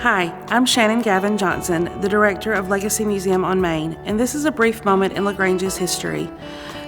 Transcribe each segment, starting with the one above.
Hi, I'm Shannon Gavin Johnson, the director of Legacy Museum on Main, and this is a brief moment in LaGrange's history.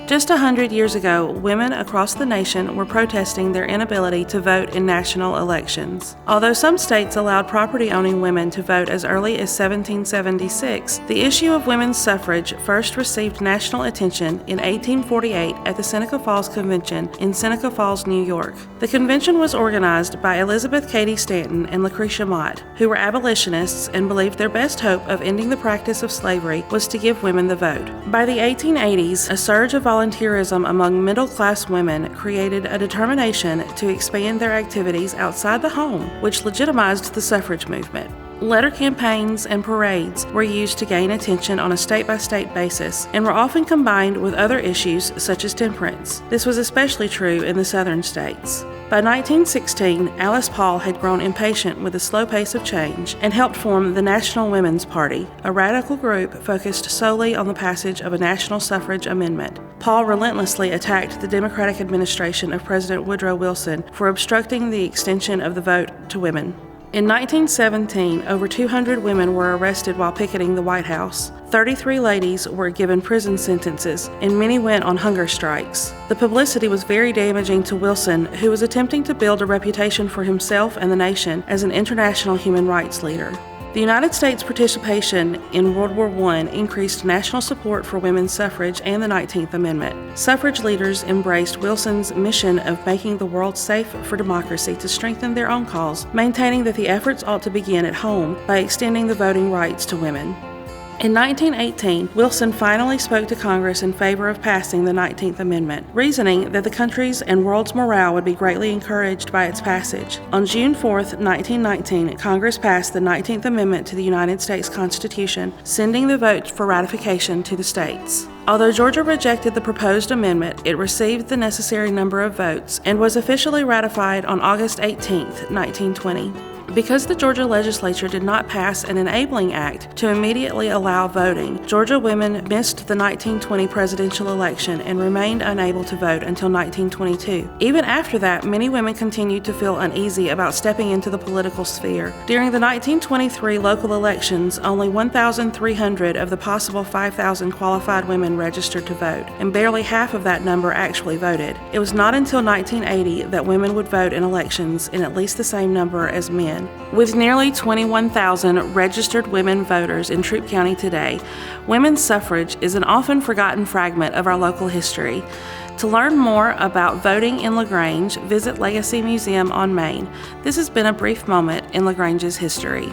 Just 100 years ago, women across the nation were protesting their inability to vote in national elections. Although some states allowed property-owning women to vote as early as 1776, the issue of women's suffrage first received national attention in 1848 at the Seneca Falls Convention in Seneca Falls, New York. The convention was organized by Elizabeth Cady Stanton and Lucretia Mott, who were abolitionists and believed their best hope of ending the practice of slavery was to give women the vote. By the 1880s, a surge of volunteerism among middle-class women created a determination to expand their activities outside the home, which legitimized the suffrage movement. Letter campaigns and parades were used to gain attention on a state-by-state basis and were often combined with other issues such as temperance. This was especially true in the southern states. By 1916, Alice Paul had grown impatient with the slow pace of change and helped form the National Women's Party, a radical group focused solely on the passage of a national suffrage amendment. Paul relentlessly attacked the Democratic administration of President Woodrow Wilson for obstructing the extension of the vote to women. In 1917, over 200 women were arrested while picketing the White House. 33 ladies were given prison sentences, and many went on hunger strikes. The publicity was very damaging to Wilson, who was attempting to build a reputation for himself and the nation as an international human rights leader. The United States' participation in World War I increased national support for women's suffrage and the 19th Amendment. Suffrage leaders embraced Wilson's mission of making the world safe for democracy to strengthen their own cause, maintaining that the efforts ought to begin at home by extending the voting rights to women. In 1918, Wilson finally spoke to Congress in favor of passing the 19th Amendment, reasoning that the country's and world's morale would be greatly encouraged by its passage. On June 4, 1919, Congress passed the 19th Amendment to the United States Constitution, sending the vote for ratification to the states. Although Georgia rejected the proposed amendment, it received the necessary number of votes and was officially ratified on August 18, 1920. Because the Georgia legislature did not pass an enabling act to immediately allow voting, Georgia women missed the 1920 presidential election and remained unable to vote until 1922. Even after that, many women continued to feel uneasy about stepping into the political sphere. During the 1923 local elections, only 1,300 of the possible 5,000 qualified women registered to vote, and barely half of that number actually voted. It was not until 1980 that women would vote in elections in at least the same number as men. With nearly 21,000 registered women voters in Troup County today, women's suffrage is an often forgotten fragment of our local history. To learn more about voting in LaGrange, visit Legacy Museum on Main. This has been a brief moment in LaGrange's history.